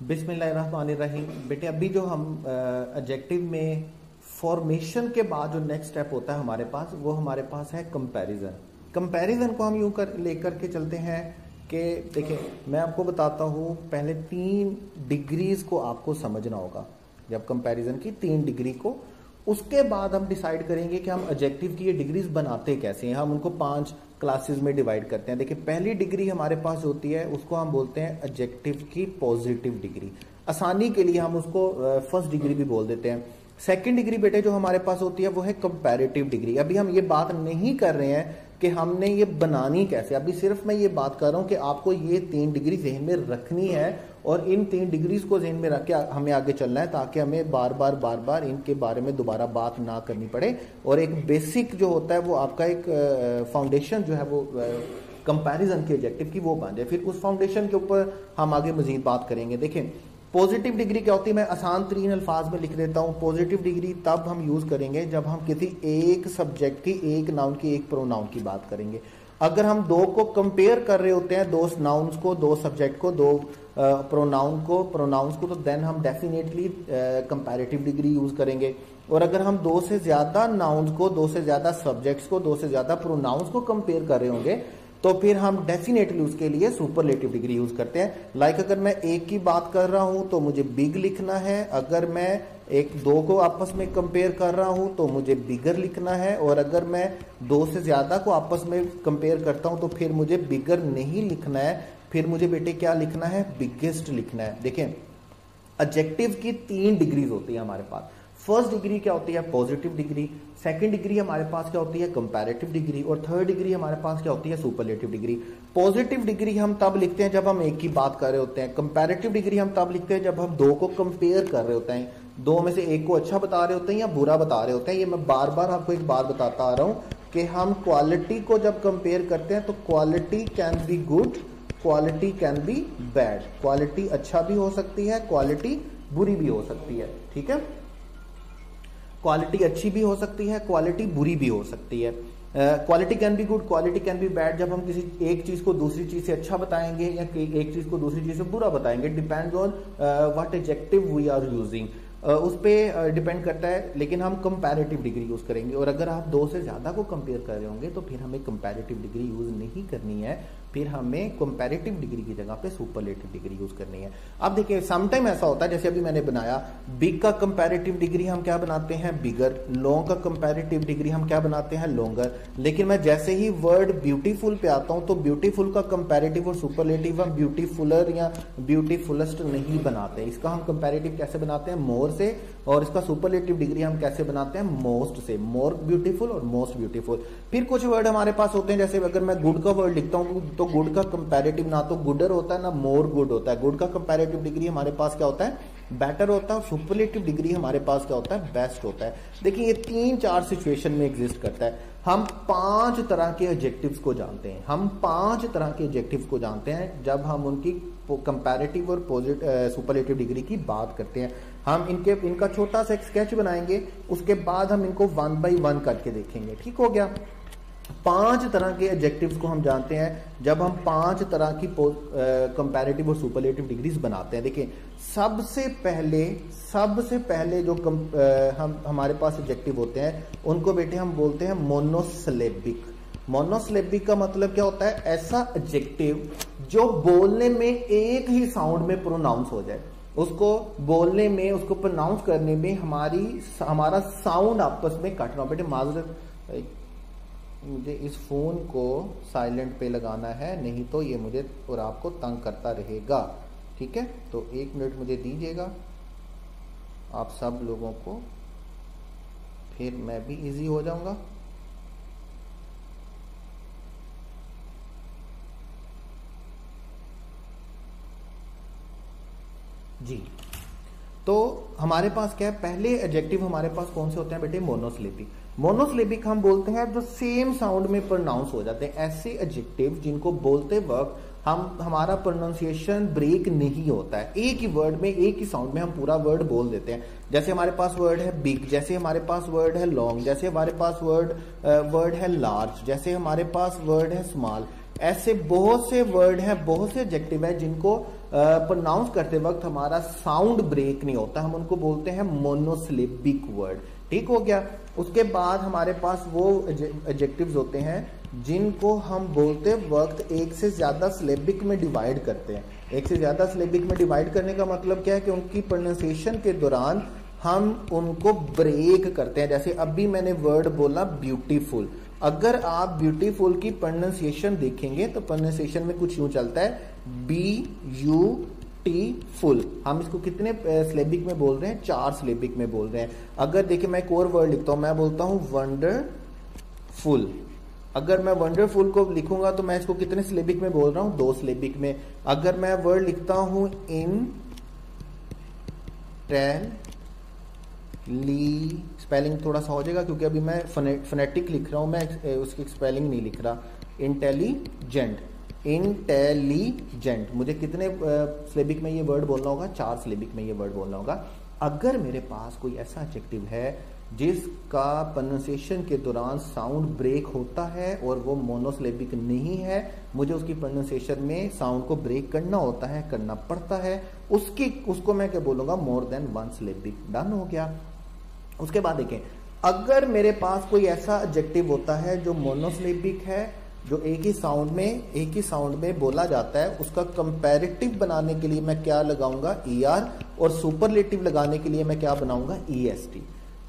बिस्मिल्लाहिर्रहमानिर्रहीम। बेटे अभी जो हम एडजेक्टिव में फॉर्मेशन के बाद जो नेक्स्ट स्टेप होता है हमारे पास, वो हमारे पास है कंपैरिजन। कंपैरिजन को हम यूं कर लेकर के चलते हैं कि देखिए मैं आपको बताता हूँ, पहले 3 डिग्रीज को आपको समझना होगा जब कंपैरिजन की 3 डिग्री को। उसके बाद हम डिसाइड करेंगे कि हम एडजेक्टिव की ये डिग्रीज बनाते कैसे हैं। हम उनको 5 क्लासेस में डिवाइड करते हैं। देखिए पहली डिग्री हमारे पास होती है, उसको हम बोलते हैं एडजेक्टिव की पॉजिटिव डिग्री। आसानी के लिए हम उसको फर्स्ट डिग्री भी बोल देते हैं। सेकंड डिग्री बेटे जो हमारे पास होती है वो है कंपैरेटिव डिग्री। अभी हम ये बात नहीं कर रहे हैं कि हमने ये बनानी कैसे, अभी सिर्फ मैं ये बात कर रहा हूं कि आपको ये 3 डिग्री ज़हन में रखनी है और इन 3 डिग्रीज को ज़हन में रख के हमें आगे चलना है, ताकि हमें बार बार इनके बारे में दोबारा बात ना करनी पड़े और एक बेसिक जो होता है वो आपका एक फाउंडेशन जो है वो कंपैरिजन के एडजेक्टिव की वो बन जाए। फिर उस फाउंडेशन के ऊपर हम आगे मजीद बात करेंगे। देखें पॉजिटिव डिग्री क्या होती है, मैं आसान 3 अल्फाज में लिख देता हूं। पॉजिटिव डिग्री तब हम यूज करेंगे जब हम किसी एक सब्जेक्ट की, एक नाउन की, एक प्रोनाउन की बात करेंगे। अगर हम 2 को कंपेयर कर रहे होते हैं, 2 नाउन्स को, 2 सब्जेक्ट को, 2 प्रोनाउंस को, तो देन हम डेफिनेटली कंपैरेटिव डिग्री यूज करेंगे। और अगर हम 2 से ज्यादा नाउन्स को, 2 से ज्यादा सब्जेक्ट्स को, 2 से ज्यादा प्रोनाउंस को कंपेयर कर रहे होंगे तो फिर हम डेफिनेटली उसके लिए सुपरलेटिव डिग्री यूज करते हैं। लाइक अगर मैं एक की बात कर रहा हूं तो मुझे बिग लिखना है, अगर मैं 2 को आपस में कंपेयर कर रहा हूं तो मुझे बिगर लिखना है, और अगर मैं 2 से ज्यादा को आपस में कंपेयर करता हूं तो फिर मुझे बिगर नहीं लिखना है, फिर मुझे बेटे क्या लिखना है, बिगेस्ट लिखना है। देखें एडजेक्टिव की 3 डिग्रीज होती है हमारे पास। फर्स्ट डिग्री क्या होती है, पॉजिटिव डिग्री। सेकंड डिग्री हमारे पास क्या होती है, कंपैरेटिव डिग्री। और थर्ड डिग्री हमारे पास क्या होती है, सुपरलेटिव डिग्री। पॉजिटिव डिग्री हम तब लिखते हैं जब हम एक की बात कर रहे होते हैं। कंपैरेटिव डिग्री हम तब लिखते हैं जब हम 2 को कंपेयर कर रहे होते हैं, 2 में से एक को अच्छा बता रहे होते हैं या बुरा बता रहे होते हैं। ये मैं बार बार आपको एक बात बताता आ रहा हूं कि हम क्वालिटी को जब कंपेयर करते हैं तो quality can be good, quality can be bad. Quality अच्छा भी हो सकती है, क्वालिटी बुरी भी हो सकती है। ठीक है, क्वालिटी अच्छी भी हो सकती है, क्वालिटी बुरी भी हो सकती है। Quality can be good, quality can be bad जब हम किसी एक चीज को दूसरी चीज से अच्छा बताएंगे या एक चीज को दूसरी चीज से बुरा बताएंगे। Depends on what adjective we are using, उस पर डिपेंड करता है। लेकिन हम कंपैरेटिव डिग्री यूज करेंगे। और अगर आप 2 से ज्यादा को कंपेयर कर रहे होंगे तो फिर हमें कंपैरेटिव डिग्री यूज नहीं करनी है, फिर हमें कंपैरेटिव डिग्री की जगह पे सुपरलेटिव डिग्री यूज करनी है। अब देखिए समटाइम ऐसा होता है, जैसे अभी मैंने बनाया बिग का कंपैरेटिव डिग्री हम क्या बनाते हैं, बिगर। लॉन्ग का कंपैरेटिव डिग्री हम क्या बनाते हैं, लॉन्गर। लेकिन मैं जैसे ही वर्ड ब्यूटीफुल पे आता हूं तो ब्यूटीफुल का कंपैरेटिव और सुपरलेटिव हम ब्यूटीफुलर या ब्यूटीफुलेस्ट नहीं बनाते। इसका हम कंपैरेटिव कैसे बनाते हैं, मोर से, और इसका सुपरलेटिव डिग्री हम कैसे बनाते हैं, मोस्ट से। मोर ब्यूटीफुल और मोस्ट ब्यूटीफुल। फिर कुछ वर्ड हमारे पास होते हैं, जैसे अगर मैं गुड का वर्ड लिखता हूं तो गुड का कंपैरेटिव ना तो गुडर होता है ना मोर गुड होता है। गुड का कंपैरेटिव डिग्री हमारे पास क्या होता है, बेटर होता है, और सुपरलेटिव डिग्री हमारे पास क्या होता है, बेस्ट होता है। देखिए ये 3-4 सिचुएशन में एग्जिस्ट करता है। हम 5 तरह के एडजेक्टिव्स को जानते हैं। हम 5 तरह के एडजेक्टिव्स को जानते हैं जब हम उनकी कंपैरेटिव और सुपरलेटिव डिग्री की बात करते हैं। हम इनका छोटा सा एक स्केच बनाएंगे, उसके बाद हम इनको 1 बाय 1 करके देखेंगे। ठीक हो गया। 5 तरह के एडजेक्टिव्स को हम जानते हैं जब हम 5 तरह की कंपैरेटिव और सुपरलेटिव डिग्रीज बनाते हैं। देखिए सबसे पहले जो हमारे पास एडजेक्टिव होते हैं उनको बेटे हम बोलते हैं मोनोसिलेबिक। मोनोसिलेबिक का मतलब क्या होता है, ऐसा एडजेक्टिव जो बोलने में एक ही साउंड में प्रोनाउंस हो जाए। उसको बोलने में, उसको प्रोनाउंस करने में हमारा साउंड आपस में कट रहा हो। बेटे माजरत, मुझे इस फोन को साइलेंट पे लगाना है, नहीं तो ये मुझे और आपको तंग करता रहेगा। ठीक है, तो 1 मिनट मुझे दीजिएगा आप सब लोगों को, फिर मैं भी इजी हो जाऊंगा। जी, तो हमारे पास क्या है, पहले एडजेक्टिव हमारे पास कौन से होते हैं बेटे, मोनोसिलेबिक। मोनोसिलेबिक हम बोलते हैं जो सेम साउंड में प्रोनाउंस हो जाते हैं। ऐसे एडजेक्टिव जिनको बोलते वक्त हमारा प्रोनाउंसिएशन ब्रेक नहीं होता है, एक ही वर्ड में, एक ही साउंड में हम पूरा वर्ड बोल देते हैं। जैसे हमारे पास वर्ड है बिग, जैसे हमारे पास वर्ड है लॉन्ग, जैसे हमारे पास वर्ड है लार्ज, जैसे हमारे पास वर्ड है स्मॉल। ऐसे बहुत से वर्ड हैं, बहुत से एडजेक्टिव हैं जिनको प्रोनाउंस करते वक्त हमारा साउंड ब्रेक नहीं होता, हम उनको बोलते हैं मोनोसिलेबिक वर्ड। ठीक हो गया। उसके बाद हमारे पास वो एडजेक्टिव्स होते हैं जिनको हम बोलते वक्त एक से ज्यादा सिलेबिक में डिवाइड करते हैं। एक से ज्यादा सिलेबिक में डिवाइड करने का मतलब क्या है कि उनकी प्रोनाउंसिएशन के दौरान हम उनको ब्रेक करते हैं। जैसे अभी मैंने वर्ड बोला ब्यूटीफुल, अगर आप ब्यूटीफुल की प्रोनाउंसिएशन देखेंगे तो प्रोनाउंसिएशन में कुछ यूं चलता है BUT फुल। हम इसको कितने सिलेबिक में बोल रहे हैं? 4 सिलेबिक में बोल रहे हैं। अगर देखिए मैं एक और वर्ड लिखता हूं, मैं बोलता हूं वंडरफुल। अगर मैं वंडरफुल को लिखूंगा तो मैं इसको कितने सिलेबिक में बोल रहा हूं? 2 सिलेबिक में। अगर मैं वर्ड लिखता हूं स्पेलिंग थोड़ा सा हो जाएगा क्योंकि अभी मैं फोनेटिक लिख रहा हूं, मैं उसकी स्पेलिंग नहीं लिख रहा। इंटेलिजेंट, मुझे कितने सिलेबिक में ये वर्ड बोलना होगा? 4 सिलेबिक में ये वर्ड बोलना होगा। अगर मेरे पास कोई ऐसा एडजेक्टिव है जिसका प्रोनाउंसिएशन के दौरान साउंड ब्रेक होता है और वो मोनोसिलेबिक नहीं है, मुझे उसकी प्रोनाउंसिएशन में साउंड को ब्रेक करना होता है, करना पड़ता है, उसको मैं क्या बोलूंगा? More than 1 syllabic. डन हो गया। उसके बाद देखें, अगर मेरे पास कोई ऐसा एडजेक्टिव होता है जो मोनोसिलेबिक है, जो एक ही साउंड में बोला जाता है, उसका कंपैरेटिव बनाने के लिए मैं क्या लगाऊंगा? ER, और सुपरलेटिव लगाने के लिए मैं क्या बनाऊंगा? EST।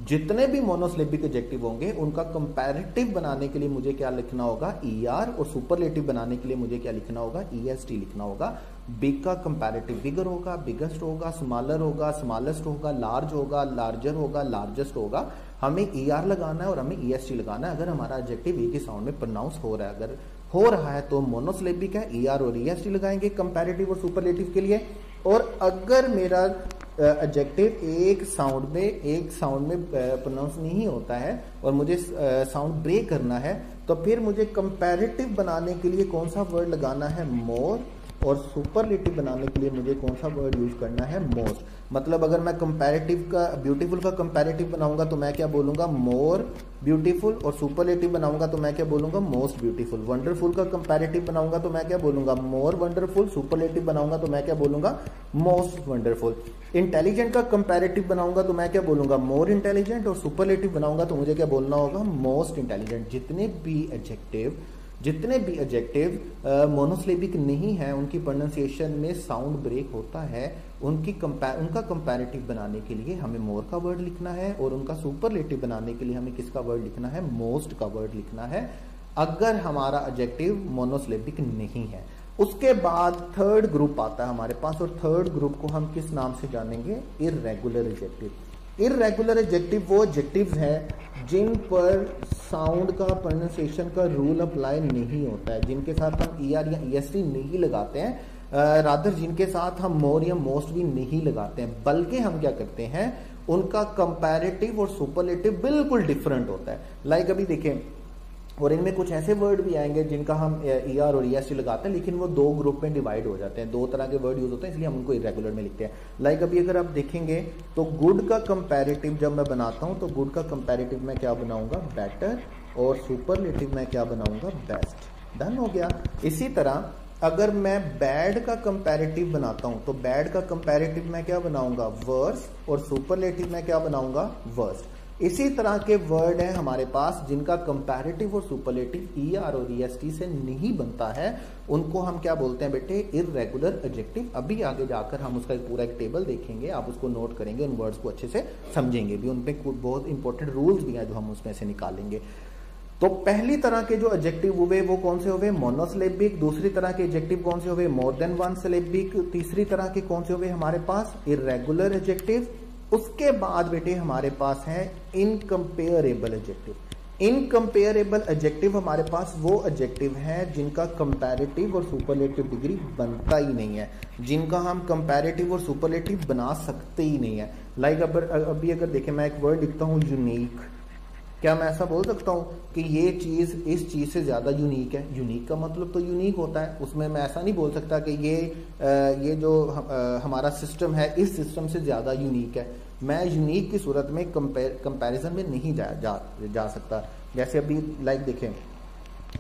जितने भी मोनोसिलेबिक एडजेक्टिव होंगे उनका कंपैरेटिव बनाने के लिए मुझे क्या लिखना होगा? ER, और सुपरलेटिव बनाने के लिए मुझे क्या लिखना होगा? EST लिखना होगा। बिग का कंपैरेटिव बिगर होगा, बिगेस्ट होगा, स्मॉलर होगा, स्मॉलेस्ट होगा, लार्ज होगा, लार्जर होगा, लार्जेस्ट होगा। हमें ER लगाना है और हमें EST लगाना है अगर हमारा एडजेक्टिव एक ही साउंड में प्रोनाउंस हो रहा है। अगर हो रहा है तो मोनोसिलेबिक है, ER और EST लगाएंगे कंपैरेटिव और सुपरलेटिव के लिए। और अगर मेरा एडजेक्टिव एक साउंड में प्रोनाउंस नहीं होता है और मुझे साउंड ब्रेक करना है, तो फिर मुझे कंपैरेटिव बनाने के लिए कौन सा वर्ड लगाना है? मोर, और सुपरलेटिव बनाने के लिए मुझे कौन सा वर्ड यूज करना है? मोस्ट। मतलब अगर मैं कंपैरेटिव का ब्यूटीफुल का कंपैरेटिव बनाऊंगा तो मैं क्या बोलूंगा? मोर ब्यूटीफुल, और सुपरलेटिव बनाऊंगा तो मैं क्या बोलूंगा? Most beautiful. वंडरफुल का कंपैरेटिव बनाऊंगा तो मैं क्या बोलूंगा? मोर वंडरफुल। सुपरलेटिव बनाऊंगा तो मैं क्या बोलूंगा? Most wonderful. इंटेलिजेंट का कंपैरेटिव बनाऊंगा तो मैं क्या बोलूंगा? मोर इंटेलिजेंट, और सुपरलेटिव बनाऊंगा तो मुझे क्या बोलना होगा? Most intelligent. जितने भी एडजेक्टिव मोनोसिलेबिक नहीं है, उनकी प्रोनाउंसिएशन में साउंड ब्रेक होता है, उनका कंपैरेटिव बनाने के लिए हमें मोर का वर्ड लिखना है, और उनका सुपरलेटिव बनाने के लिए हमें किसका वर्ड लिखना है? मोस्ट का वर्ड लिखना है, अगर हमारा एडजेक्टिव मोनोसिलेबिक नहीं है। उसके बाद थर्ड ग्रुप आता है हमारे पास, और थर्ड ग्रुप को हम किस नाम से जानेंगे? Irregular adjective. इर्रेगुलर एडजेक्टिव वो एडजेक्टिव्स हैं जिन पर साउंड का प्रोनाउंसिएशन का रूल अप्लाई नहीं होता है, जिनके साथ हम ER या EST नहीं लगाते हैं, रादर जिनके साथ हम मोर या मोस्ट भी नहीं लगाते हैं, बल्कि हम क्या करते हैं? उनका कंपैरेटिव और सुपरलेटिव बिल्कुल डिफरेंट होता है। लाइक अभी देखें, और इनमें कुछ ऐसे वर्ड भी आएंगे जिनका हम ER और EST लगाते हैं, लेकिन वो 2 ग्रुप में डिवाइड हो जाते हैं। 2 तरह के वर्ड यूज होते हैं, इसलिए हम उनको इरेगुलर में लिखते हैं। लाइक अभी अगर आप देखेंगे तो गुड का कंपैरेटिव जब मैं बनाता हूं तो गुड का कंपैरेटिव मैं क्या बनाऊंगा? बेटर, और सुपरलेटिव मैं क्या बनाऊंगा? बेस्ट। डन हो गया। इसी तरह अगर मैं बैड का कंपैरेटिव बनाता हूं तो बैड का कंपैरेटिव मैं क्या बनाऊंगा? वर्स, और सुपरलेटिव मैं क्या बनाऊंगा? वर्स्ट। इसी तरह के वर्ड हैं हमारे पास जिनका कंपैरेटिव और सुपरलेटिव ER और EST से नहीं बनता है, उनको हम क्या बोलते हैं बेटे? Irregular adjective. अभी आगे जाकर हम उसका पूरा एक टेबल देखेंगे, आप उसको नोट करेंगे, उन वर्ड्स को अच्छे से समझेंगे भी, उन पे बहुत इंपॉर्टेंट रूल्स भी हैं जो हम उसमें से निकालेंगे। तो पहली तरह के जो एडजेक्टिव हुए वो कौन से हुए? मोनोसिलेबिक। दूसरी तरह के एडजेक्टिव कौन से हुए? More than 1 syllabic. तीसरी तरह के कौन से हुए हमारे पास? Irregular adjective. उसके बाद बेटे हमारे पास है इनकम्पेरेबल एडजेक्टिव। इनकम्पेरेबल एडजेक्टिव हमारे पास वो एडजेक्टिव है जिनका कंपैरेटिव और सुपरलेटिव डिग्री बनता ही नहीं है, जिनका हम कंपैरेटिव और सुपरलेटिव बना सकते ही नहीं है। लाइक अभी अगर देखें, मैं एक वर्ड लिखता हूं यूनिक, क्या मैं ऐसा बोल सकता हूं कि ये चीज इस चीज से ज्यादा यूनिक है? यूनिक का मतलब तो यूनिक होता है, उसमें मैं ऐसा नहीं बोल सकता कि ये जो हमारा सिस्टम है इस सिस्टम से ज्यादा यूनिक है। मैं यूनिक की सूरत में कंपैरिजन में नहीं जा सकता। जैसे अभी लाइक देखें,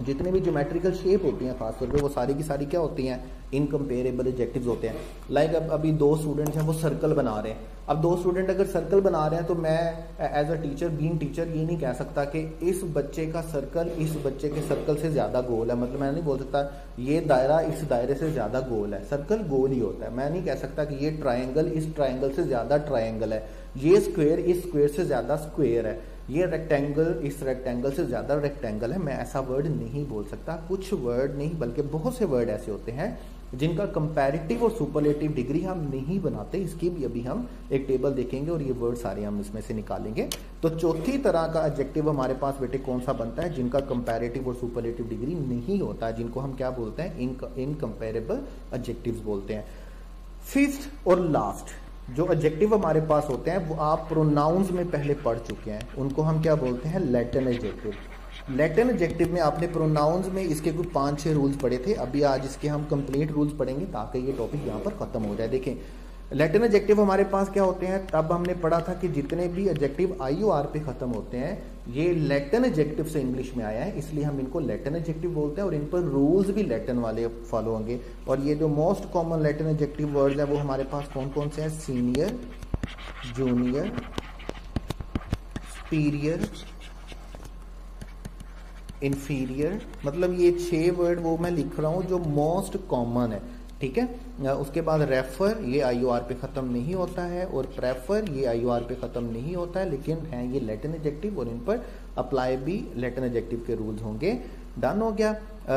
जितने भी ज्योमेट्रिकल शेप होती हैं खासतौर पे वो सारी की सारी क्या होती हैं? इनकम्पेरेबल एडजेक्टिव्स होते हैं। लाइक अब अभी दो स्टूडेंट्स हैं वो सर्कल बना रहे हैं। अब दो स्टूडेंट अगर सर्कल बना रहे हैं तो मैं as a teacher being teacher ये नहीं कह सकता कि इस बच्चे का सर्कल इस बच्चे के सर्कल से ज्यादा गोल है। मतलब मैं नहीं बोल सकता ये दायरा इस दायरे से ज्यादा गोल है। सर्कल गोल ही होता है। मैं नहीं कह सकता कि ये ट्रायंगल इस ट्रायंगल से ज्यादा ट्रायंगल है, ये स्क्वायर इस स्क्वायर से ज्यादा स्क्वायर है, ये रेक्टेंगल इस रेक्टेंगल से ज्यादा रेक्टेंगल है। मैं ऐसा वर्ड नहीं बोल सकता। कुछ वर्ड नहीं बल्कि बहुत से वर्ड ऐसे होते हैं जिनका कंपैरेटिव और सुपरलेटिव डिग्री हम नहीं बनाते। इसकी भी अभी हम एक टेबल देखेंगे और ये वर्ड सारे हम इसमें से निकालेंगे। तो चौथी तरह का एडजेक्टिव हमारे पास बेटे कौन सा बनता है, जिनका कंपैरेटिव और सुपरलेटिव डिग्री नहीं होता है, जिनको हम क्या बोलते हैं, इनकम्पेरेबल एडजेक्टिव्स बोलते हैं। फिफ्थ और लास्ट जो एडजेक्टिव हमारे पास होते हैं वो आप प्रोनाउंस में पहले पढ़ चुके हैं, उनको हम क्या बोलते हैं, लैटिन एडजेक्टिव। लैटिन एडजेक्टिव में आपने प्रोनाउंस में इसके कुछ 5-6 रूल्स पढ़े थे। अभी आज इसके हम कंप्लीट रूल्स पढ़ेंगे ताकि ये टॉपिक यहाँ पर खत्म हो जाए। देखें लैटिन एडजेक्टिव हमारे पास क्या होते हैं, तब हमने पढ़ा था कि जितने भी एडजेक्टिव IOR पे खत्म होते हैं ये लैटिन एडजेक्टिव से इंग्लिश में आया है, इसलिए हम इनको लैटिन एडजेक्टिव बोलते हैं और इन पर रूल्स भी लैटिन वाले फॉलो होंगे। और ये जो most common Latin adjective words हैं वो हमारे पास कौन कौन से हैं, सीनियर, जूनियर, सुपीरियर, इंफीरियर। मतलब ये 6 वर्ड वो मैं लिख रहा हूं जो मोस्ट कॉमन है, ठीक है। उसके बाद रेफर, ये IOR पे खत्म नहीं होता है, और प्रेफर ये IOR पे खत्म नहीं होता है, लेकिन है ये लैटिन एडजेक्टिव और इन पर अप्लाई भी लैटिन एडजेक्टिव के रूल्स होंगे। डन हो गया।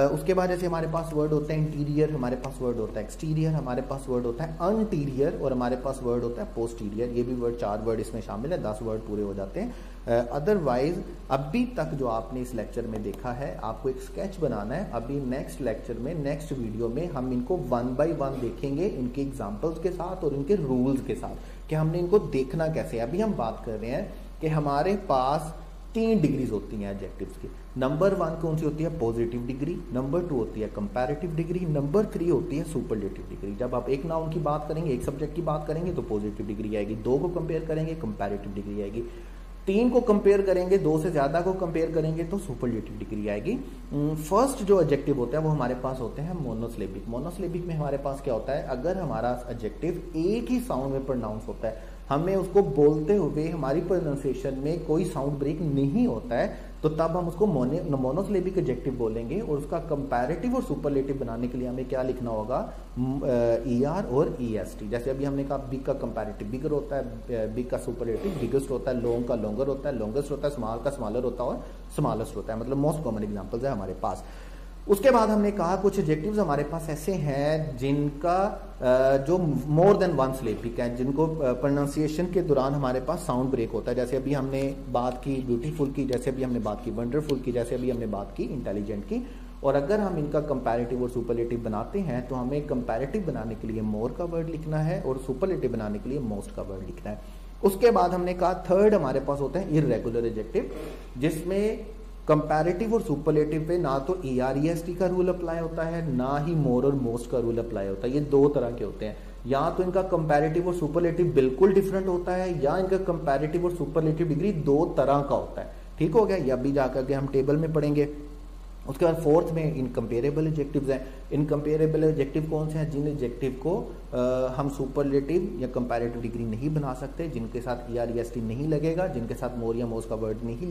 उसके बाद जैसे हमारे पास वर्ड होता है इंटीरियर, हमारे पास वर्ड होता है एक्सटीरियर, हमारे पास वर्ड होता है अनटीरियर और हमारे पास वर्ड होता है पोस्टीरियर। ये भी वर्ड 4 वर्ड इसमें शामिल है, 10 वर्ड पूरे हो जाते हैं। अदरवाइज अभी तक जो आपने इस लेक्चर में देखा है आपको एक स्केच बनाना है। अभी नेक्स्ट लेक्चर में नेक्स्ट वीडियो में हम इनको 1 बाय 1 देखेंगे, इनके एग्जाम्पल्स के साथ और इनके रूल्स के साथ कि हमने इनको देखना कैसे। अभी हम बात कर रहे हैं कि हमारे पास 3 डिग्रीज होती हैं एडजेक्टिव्स की। नंबर 1 कौन सी होती है, पॉजिटिव डिग्री। नंबर 2 होती है कंपैरेटिव डिग्री। नंबर 3 होती है सुपरलेटिव डिग्री। जब आप एक नाउन की बात करेंगे, एक सब्जेक्ट की बात करेंगे तो पॉजिटिव डिग्री आएगी, 2 को कंपेयर करेंगे कंपैरेटिव डिग्री आएगी, 3 को कंपेयर करेंगे, 2 से ज्यादा को कंपेयर करेंगे तो सुपरलेटिव डिग्री आएगी। फर्स्ट जो एडजेक्टिव होता है वो हमारे पास होते हैं मोनोसिलेबिक। मोनोसिलेबिक में हमारे पास क्या होता है, अगर हमारा एडजेक्टिव एक ही साउंड में प्रोनाउंस होता है, हमें उसको बोलते हुए हमारी प्रोनाउंसिएशन में कोई साउंड ब्रेक नहीं होता है, तो तब हम उसको मोनोसिलेबिक एडजेक्टिव बोलेंगे। और उसका कंपैरेटिव और सुपरलेटिव बनाने के लिए हमें क्या लिखना होगा, ER और EST। जैसे अभी हमने कहा बिग का कंपैरेटिव बिगर होता है, बिग का सुपरलेटिव बिगेस्ट होता है, लॉन्ग का लॉन्गर होता है, लॉन्गेस्ट होता है, स्मॉल का स्मॉलर होता है और स्मॉलेस्ट होता है। मतलब मोस्ट कॉमन एग्जांपल्स है हमारे पास। उसके बाद हमने कहा कुछ एडजेक्टिव्स हमारे पास ऐसे हैं जिनका जो मोर देन 1 सिलेबिक है, जिनको प्रोनाउंसिएशन के दौरान हमारे पास साउंड ब्रेक होता है। जैसे अभी हमने बात की ब्यूटीफुल की, जैसे अभी हमने बात की वंडरफुल की, जैसे अभी हमने बात की इंटेलिजेंट की। और अगर हम इनका कंपैरेटिव और सुपरलेटिव बनाते हैं तो हमें कंपैरेटिव बनाने के लिए मोर का वर्ड लिखना है और सुपरलेटिव बनाने के लिए मोस्ट का वर्ड लिखना है। उसके बाद हमने कहा थर्ड हमारे पास होता है इर्रेगुलर एडजेक्टिव, जिसमें कंपैरेटिव और सुपरलेटिव पे ना तो ER-EST का रूल अप्लाई होता है, ना ही मोर और मोस्ट का रूल अप्लाई होता है। ये 2 तरह के होते हैं, या तो इनका कंपैरेटिव और सुपरलेटिव बिल्कुल डिफरेंट होता है, या इनका कंपैरेटिव और सुपरलेटिव डिग्री 2 तरह का होता है। ठीक हो गया, ये अभी जाकर के हम टेबल में पढ़ेंगे। उसके बाद फोर्थ में इनकम्पेरेबल एडजेक्टिव्स हैं। इनकम्पेरेबल एडजेक्टिव कौन से हैं, जिन एडजेक्टिव को हम सुपरलेटिव या कंपैरेटिव डिग्री नहीं बना सकते, जिनके साथ ER-EST नहीं लगेगा, जिनके साथ मोर या मोस्ट का वर्ड नहीं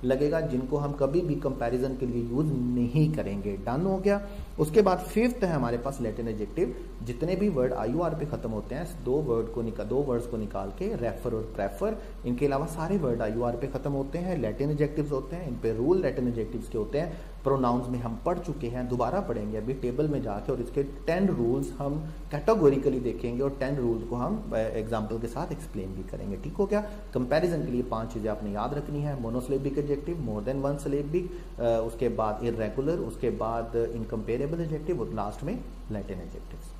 लगेगा, जिनको हम कभी भी कंपैरिजन के लिए यूज नहीं करेंगे। डन हो गया। उसके बाद फिफ्थ है हमारे पास लैटिन एडजेक्टिव। जितने भी वर्ड IOR पे खत्म होते हैं, 2 वर्ड्स को निकाल के रेफर और प्रेफर, इनके अलावा सारे वर्ड IOR पे खत्म होते हैं, लैटिन एडजेक्टिव्स होते हैं। इन पे रूल लैटिन एडजेक्टिव्स के होते हैं। प्रोनाउंस में हम पढ़ चुके हैं, दोबारा पढ़ेंगे अभी टेबल में जाके, और इसके 10 रूल्स हम कैटेगोरिकली देखेंगे और 10 रूल्स को हम एग्जांपल के साथ एक्सप्लेन भी करेंगे। ठीक हो गया। कंपैरिजन के लिए 5 चीजें आपने याद रखनी है, monosyllabic adjective, more than 1 syllabic, उसके बाद इर्रेगुलर, उसके बाद इनकम्पेरेबल एडजेक्टिव और लास्ट में लैटिन एडजेक्टिव्स।